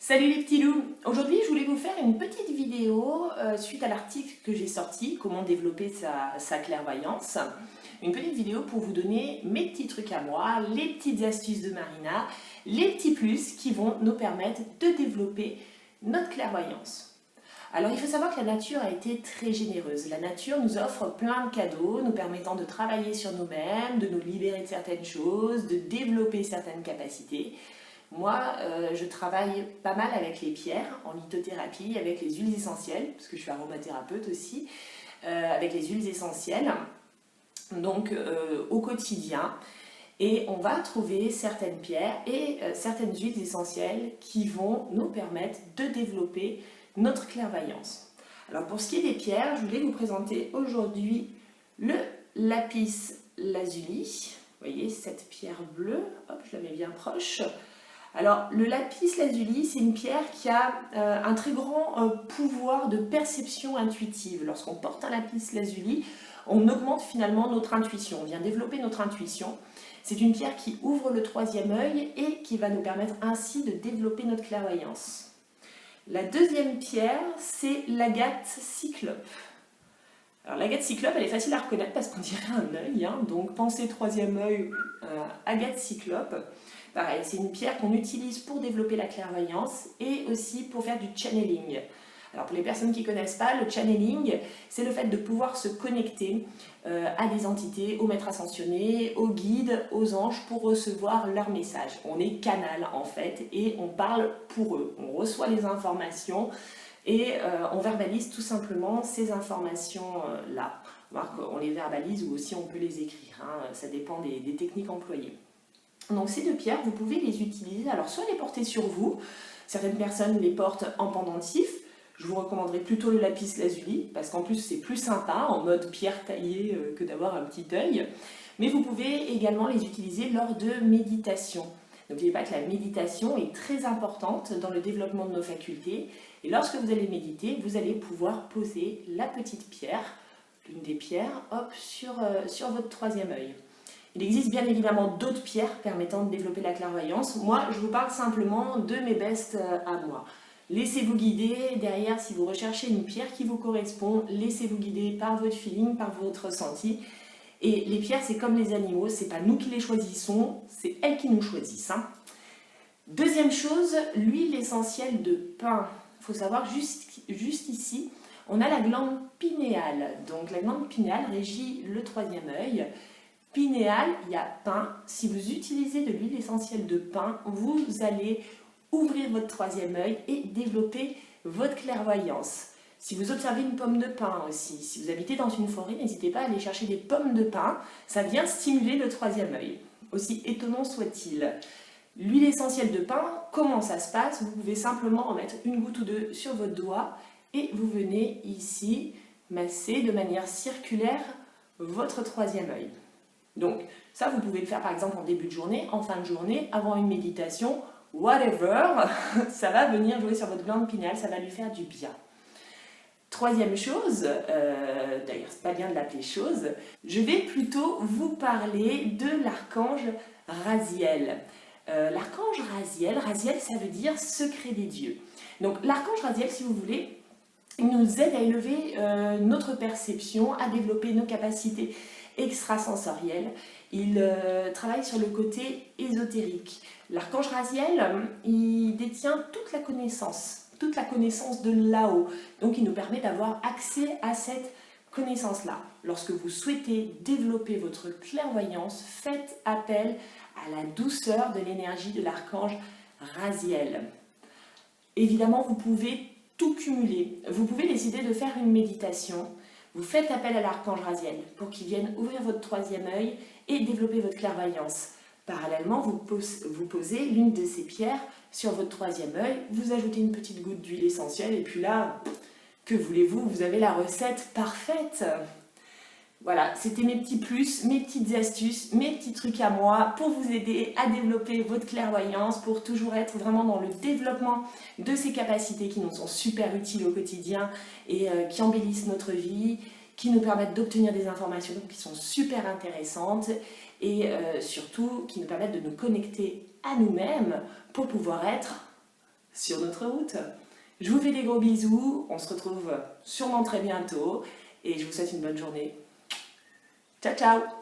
Salut les petits loups! Aujourd'hui je voulais vous faire une petite vidéo suite à l'article que j'ai sorti, comment développer sa clairvoyance. Une petite vidéo pour vous donner mes petits trucs à moi, les petites astuces de Marina, les petits plus qui vont nous permettre de développer notre clairvoyance. Alors il faut savoir que la nature a été très généreuse. La nature nous offre plein de cadeaux, nous permettant de travailler sur nous-mêmes, de nous libérer de certaines choses, de développer certaines capacités. Moi, je travaille pas mal avec les pierres, en lithothérapie, avec les huiles essentielles, parce que je suis aromathérapeute aussi, avec les huiles essentielles, donc au quotidien. Et on va trouver certaines pierres et certaines huiles essentielles qui vont nous permettre de développer notre clairvoyance. Alors pour ce qui est des pierres, je voulais vous présenter aujourd'hui le lapis lazuli. Vous voyez cette pierre bleue, hop, je la mets bien proche. Alors, le lapis lazuli, c'est une pierre qui a un très grand pouvoir de perception intuitive. Lorsqu'on porte un lapis lazuli, on augmente finalement notre intuition, on vient développer notre intuition. C'est une pierre qui ouvre le troisième œil et qui va nous permettre ainsi de développer notre clairvoyance. La deuxième pierre, c'est l'agate cyclope. Alors l'agate cyclope, elle est facile à reconnaître parce qu'on dirait un œil, hein, donc pensez troisième œil, agate cyclope. Pareil, c'est une pierre qu'on utilise pour développer la clairvoyance et aussi pour faire du channeling. Alors pour les personnes qui ne connaissent pas, le channeling, c'est le fait de pouvoir se connecter à des entités, aux maîtres ascensionnés, aux guides, aux anges pour recevoir leurs messages. On est canal en fait et on parle pour eux. On reçoit les informations et on verbalise tout simplement ces informations-là. On les verbalise ou aussi on peut les écrire, hein, ça dépend des techniques employées. Donc ces deux pierres, vous pouvez les utiliser, alors soit les porter sur vous, certaines personnes les portent en pendentif, je vous recommanderais plutôt le lapis lazuli, parce qu'en plus c'est plus sympa, en mode pierre taillée que d'avoir un petit œil, mais vous pouvez également les utiliser lors de méditation. N'oubliez pas que la méditation est très importante dans le développement de nos facultés, et lorsque vous allez méditer, vous allez pouvoir poser la petite pierre, l'une des pierres, hop, sur votre troisième œil. Il existe bien évidemment d'autres pierres permettant de développer la clairvoyance. Moi, je vous parle simplement de mes bestes à moi. Laissez-vous guider derrière si vous recherchez une pierre qui vous correspond. Laissez-vous guider par votre feeling, par votre ressenti. Et les pierres, c'est comme les animaux, c'est pas nous qui les choisissons, c'est elles qui nous choisissent. Hein. Deuxième chose, l'huile essentielle de pin. Il faut savoir juste ici, on a la glande pinéale. Donc la glande pinéale régit le troisième œil. Pinéal, il y a pin. Si vous utilisez de l'huile essentielle de pin, vous allez ouvrir votre troisième œil et développer votre clairvoyance. Si vous observez une pomme de pin aussi, si vous habitez dans une forêt, n'hésitez pas à aller chercher des pommes de pin, ça vient stimuler le troisième œil, aussi étonnant soit-il. L'huile essentielle de pin, comment ça se passe? Vous pouvez simplement en mettre une goutte ou deux sur votre doigt et vous venez ici masser de manière circulaire votre troisième œil. Donc ça, vous pouvez le faire par exemple en début de journée, en fin de journée, avant une méditation, whatever, ça va venir jouer sur votre glande pinéale, ça va lui faire du bien. Troisième chose, d'ailleurs c'est pas bien de l'appeler chose, je vais plutôt vous parler de l'archange Raziel. L'archange Raziel, ça veut dire secret des dieux. Donc l'archange Raziel, si vous voulez, il nous aide à élever notre perception, à développer nos capacités extrasensoriel. Il travaille sur le côté ésotérique. L'archange Raziel, il détient toute la connaissance de là-haut. Donc il nous permet d'avoir accès à cette connaissance-là. Lorsque vous souhaitez développer votre clairvoyance, faites appel à la douceur de l'énergie de l'archange Raziel. Évidemment, vous pouvez tout cumuler. Vous pouvez décider de faire une méditation. Vous faites appel à l'archange Raziel pour qu'il vienne ouvrir votre troisième œil et développer votre clairvoyance. Parallèlement, vous posez l'une de ces pierres sur votre troisième œil, vous ajoutez une petite goutte d'huile essentielle et puis là, que voulez-vous, vous avez la recette parfaite. Voilà, c'était mes petits plus, mes petites astuces, mes petits trucs à moi pour vous aider à développer votre clairvoyance, pour toujours être vraiment dans le développement de ces capacités qui nous sont super utiles au quotidien et qui embellissent notre vie, qui nous permettent d'obtenir des informations qui sont super intéressantes et surtout qui nous permettent de nous connecter à nous-mêmes pour pouvoir être sur notre route. Je vous fais des gros bisous, on se retrouve sûrement très bientôt et je vous souhaite une bonne journée. Ciao ciao!